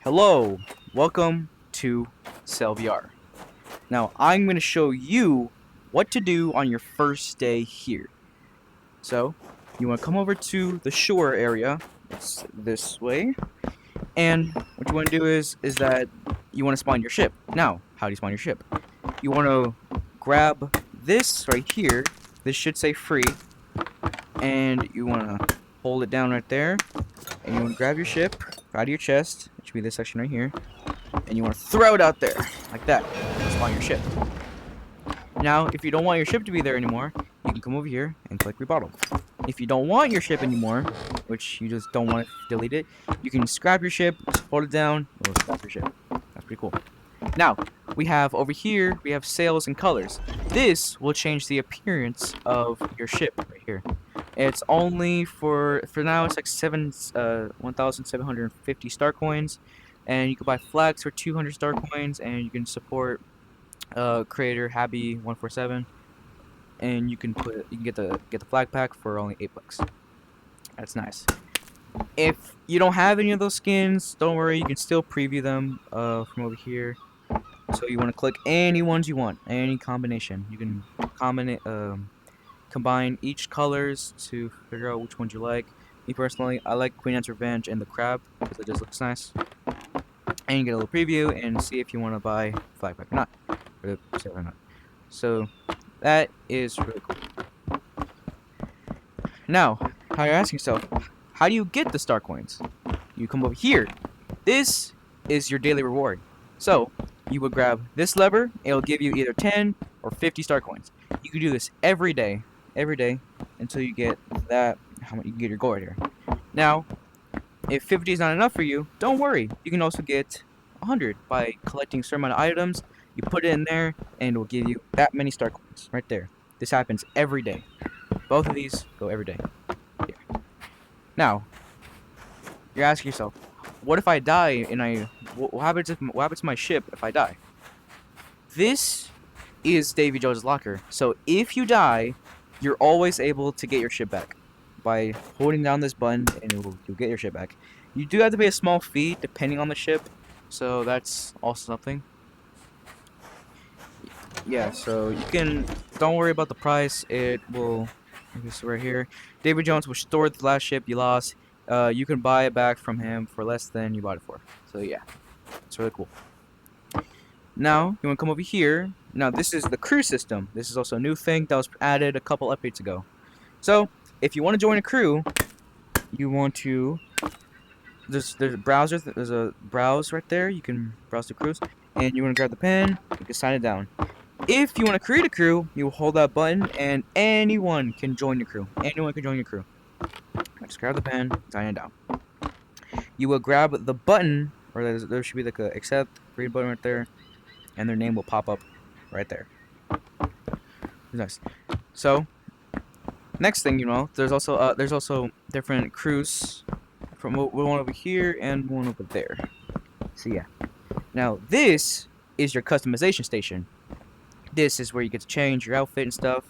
Hello, welcome to SellVR. Now, I'm going to show you what to do on your first day here. So, you want to come over to the shore area. It's this way. And what you want to do is that you want to spawn your ship. Now, how do you spawn your ship? You want to grab this right here. This should say free. And you want to hold it down right there. And you want to grab your ship out of your chest. It should be this section right here. And you want to throw it out there, like that. Spawn your ship. Now, if you don't want your ship to be there anymore, you can come over here and click rebottle. If you don't want your ship anymore, which you just don't want to delete it, you can scrap your ship, just hold it down, it'll scrap your ship. That's pretty cool. Now, we have over here, we have sails and colors. This will change the appearance of your ship right here. It's only for now, it's like 1,750 star coins. And you can buy flags for 200 star coins, and you can support creator Happy147, and you can get the flag pack for only $8. That's nice. If you don't have any of those skins, don't worry, you can still preview them from over here. So you want to click any ones you want, any combination. You can combine each colors to figure out which ones you like. Me personally, I like Queen Anne's Revenge and the crab because it just looks nice. And you get a little preview and see if you want to buy flag pack or not, or not. So that is really cool. Now, how you're asking yourself, how do you get the star coins? You come over here. This is your daily reward. So you would grab this lever. It'll give you either 10 or 50 star coins. You can do this every day, until you get that. How much you can get your goal right here. Now, if 50 is not enough for you, don't worry. You can also get 100 by collecting a certain amount of items. You put it in there, and it will give you that many star coins right there. This happens every day. Both of these go every day. Yeah. Now, you're asking yourself, what if I die and what happens to my ship if I die? This is Davy Jones' locker. So if you die, you're always able to get your ship back by holding down this button, and you'll get your ship back. You do have to pay a small fee depending on the ship, so that's also something. Yeah, so you can, don't worry about the price. It will, this right here, David Jones will store the last ship you lost. You can buy it back from him for less than you bought it for. So yeah, it's really cool. Now you want to come over here. Now this is the crew system. This is also a new thing that was added a couple updates ago. So if you want to join a crew, you want to, there's a browser, there's a browse right there. You can browse the crews, and you want to grab the pen. You can sign it down. If you want to create a crew, you hold that button, and anyone can join your crew. Anyone can join your crew. Just grab the pen, sign it down. You will grab the button, or there should be like a accept, read button right there, and their name will pop up right there. Nice. So next thing you know, there's also different crews, from one over here and one over there. So yeah. Now this is your customization station. This is where you get to change your outfit and stuff.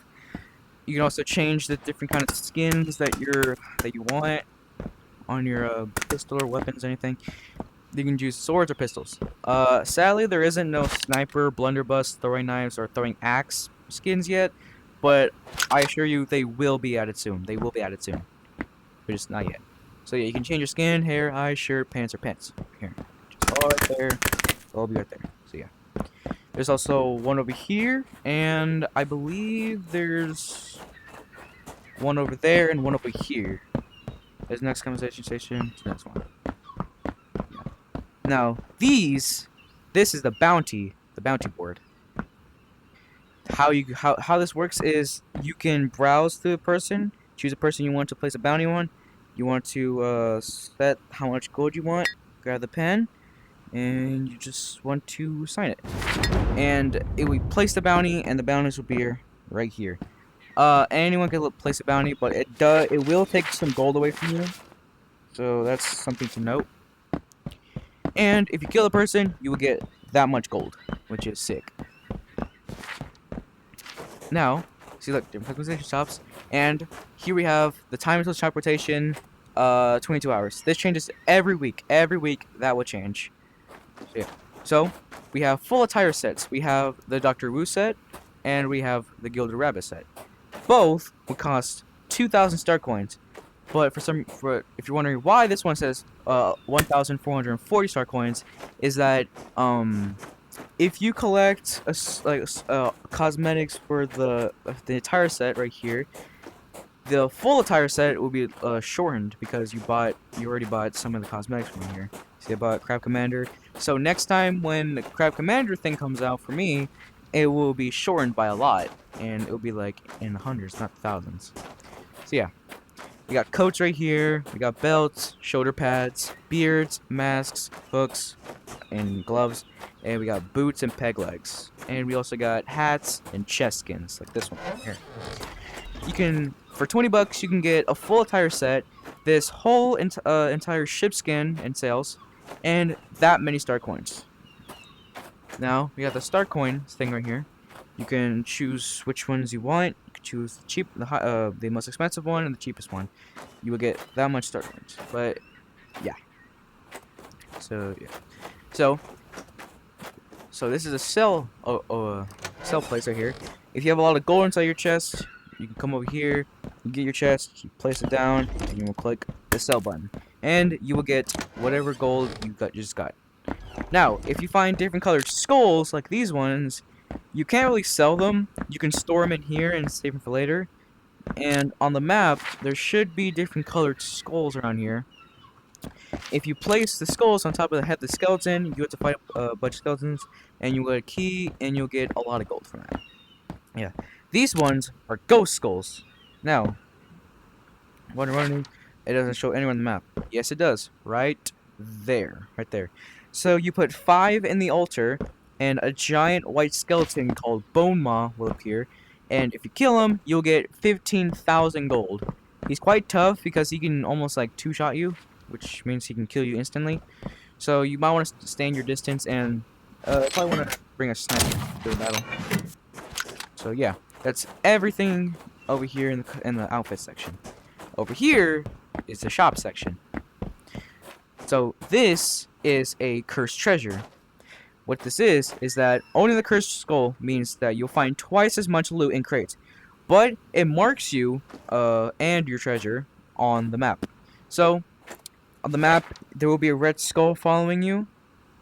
You can also change the different kind of skins that you want on your pistol or weapons, anything. You can use swords or pistols. Sadly, there isn't no sniper, blunderbuss, throwing knives, or throwing axe skins yet, but I assure you they will be added soon. They will be added soon, but just not yet. So yeah, you can change your skin, hair, eyes, shirt, pants, or pants. Here, just all right there. They'll all be right there. So yeah. There's also one over here, and I believe there's one over there and one over here. There's the next conversation station. The next one. Yeah. Now this is the bounty board. How this works is you can browse through a person, choose a person you want to place a bounty on. You want to set how much gold you want. Grab the pen, and you just want to sign it. And it will place the bounty, and the bounties will be right here. Anyone can place a bounty, but it will take some gold away from you. So that's something to note. And if you kill a person, you will get that much gold, which is sick. Now, see, look, different customization shops, and here we have the time until shop rotation, 22 hours. This changes every week. Every week that will change. So, yeah. So we have full attire sets. We have the Doctor Wu set, and we have the Gilded Rabbit set. Both would cost 2,000 star coins. But if you're wondering why this one says 1,440 star coins, is that if you collect cosmetics for the entire set right here, the full attire set will be shortened because you already bought some of the cosmetics from here. See, I bought Crab Commander. So next time when the Crab Commander thing comes out for me, it will be shortened by a lot, and it will be like in the hundreds, not thousands. So yeah, we got coats right here. We got belts, shoulder pads, beards, masks, hooks, and gloves, and we got boots and peg legs, and we also got hats and chest skins like this one here. You can, for 20 bucks, you can get a full attire set, this whole entire ship skin and sails, and that many star coins. Now we got the star coin thing right here. You can choose which ones you want. You can choose the most expensive one and the cheapest one. You will get that much star coins. But yeah. So yeah. So this is a sell place right here. If you have a lot of gold inside your chest, you can come over here, you get your chest, you place it down, and you will click the sell button, and you will get whatever gold you just got. Now, if you find different colored skulls like these ones, you can't really sell them. You can store them in here and save them for later. And on the map, there should be different colored skulls around here. If you place the skulls on top of the head of the skeleton, you have to fight a bunch of skeletons, and you'll get a key, and you'll get a lot of gold from that. Yeah. These ones are ghost skulls. Now, running, it doesn't show anywhere on the map. Yes, it does. Right there. Right there. So you put 5 in the altar, and a giant white skeleton called Bone Maw will appear, and if you kill him, you'll get 15,000 gold. He's quite tough because he can almost like two-shot you, which means he can kill you instantly. So you might want to stay in your distance and probably want to bring a sniper to the battle. So yeah, that's everything over here in the outfit section. Over here is the shop section. So this is a cursed treasure. What this is that owning the cursed skull means that you'll find twice as much loot in crates, but it marks you and your treasure on the map. So on the map there will be a red skull following you,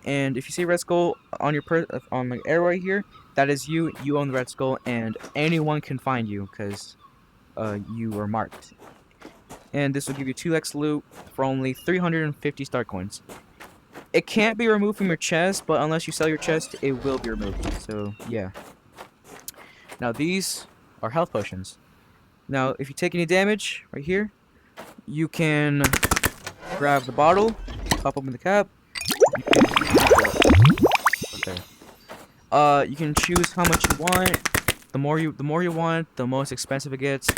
and if you see a red skull on your on the arrow right here, that is you. You own the red skull, and anyone can find you because you are marked. And this will give you 2x loot for only 350 star coins. It can't be removed from your chest, but unless you sell your chest, it will be removed. So yeah. Now these are health potions. Now if you take any damage right here, you can grab the bottle, pop open the cap. You can choose how much you want. The more you want, the most expensive it gets.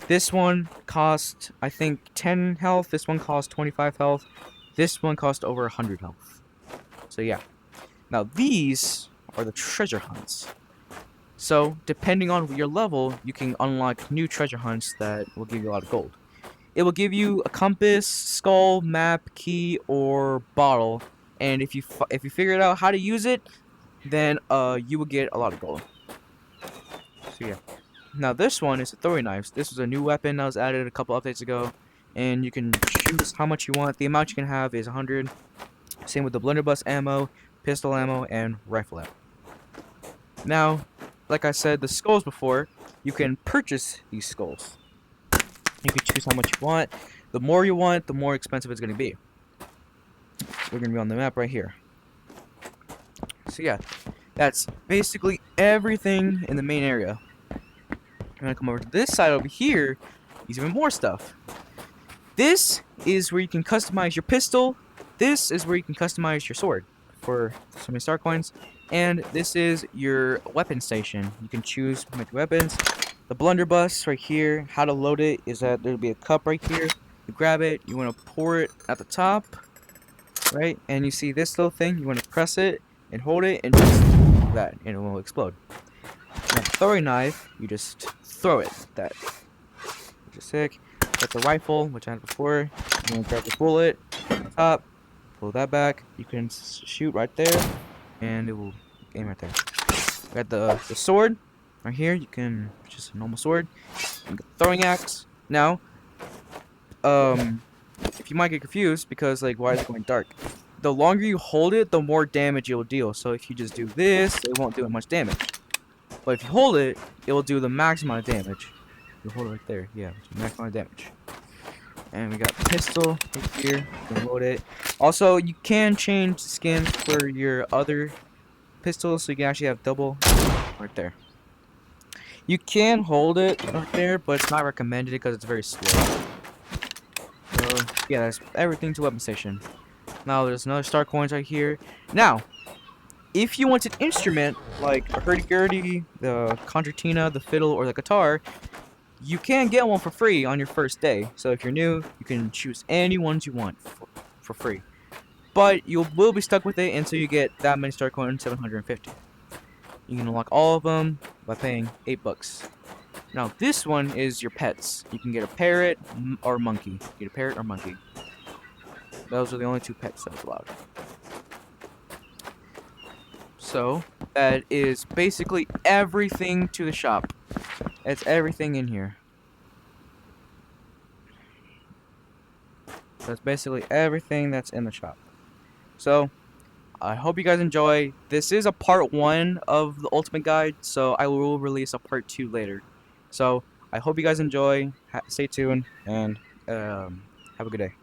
This one costs, I think, 10 health. This one costs 25 health. This one costs over 100 health. So yeah. Now these are the treasure hunts. So depending on your level, you can unlock new treasure hunts that will give you a lot of gold. It will give you a compass, skull, map, key, or bottle. And if you figure out how to use it, then you will get a lot of gold. So yeah. Now this one is the throwing knives. This was a new weapon that was added a couple updates ago, and you can choose how much you want. The amount you can have is 100. Same with the blunderbuss ammo, pistol ammo, and rifle ammo. Now, like I said, the skulls before, you can purchase these skulls. You can choose how much you want. The more you want, the more expensive it's going to be. We're going to be on the map right here. So yeah, that's basically everything in the main area. I'm going to come over to this side over here. There's even more stuff. This is where you can customize your pistol. This is where you can customize your sword for so many star coins. And this is your weapon station. You can choose how many weapons. The blunderbuss right here, how to load it is that there'll be a cup right here. You grab it, you want to pour it at the top, right? And you see this little thing, you want to press it and hold it and just like that, and it will explode. Now the throwing knife, you just throw it like that, which is sick. Got the rifle, which I had before. You want to grab the bullet on the top, pull that back. You can shoot right there, and it will aim right there. I got the sword right here. You can just a normal sword. You got the throwing axe. Now, if you might get confused because like why is it going dark? The longer you hold it, the more damage it will deal. So if you just do this, it won't do much damage. But if you hold it, it will do the max amount of damage. You hold it right there, yeah, max amount of damage. And we got pistol right here. You can load it. Also, you can change skins for your other pistols, so you can actually have double right there. You can hold it right there, but it's not recommended because it's very slow. So yeah, that's everything to weapon station. Now there's another star coins right here. Now, if you want an instrument like a hurdy-gurdy, the concertina, the fiddle, or the guitar, you can get one for free on your first day. So if you're new, you can choose any ones you want for free. But you will be stuck with it until you get that many star coins, 750. You can unlock all of them by paying $8. Now this one is your pets. You can get a parrot or monkey. Get a parrot or monkey. Those are the only two pets that's allowed. So that is basically everything to the shop. That's everything in here. That's basically everything that's in the shop. So I hope you guys enjoy. This is a part 1 of the Ultimate Guide, so I will release a part 2 later. So I hope you guys enjoy. Stay tuned and have a good day.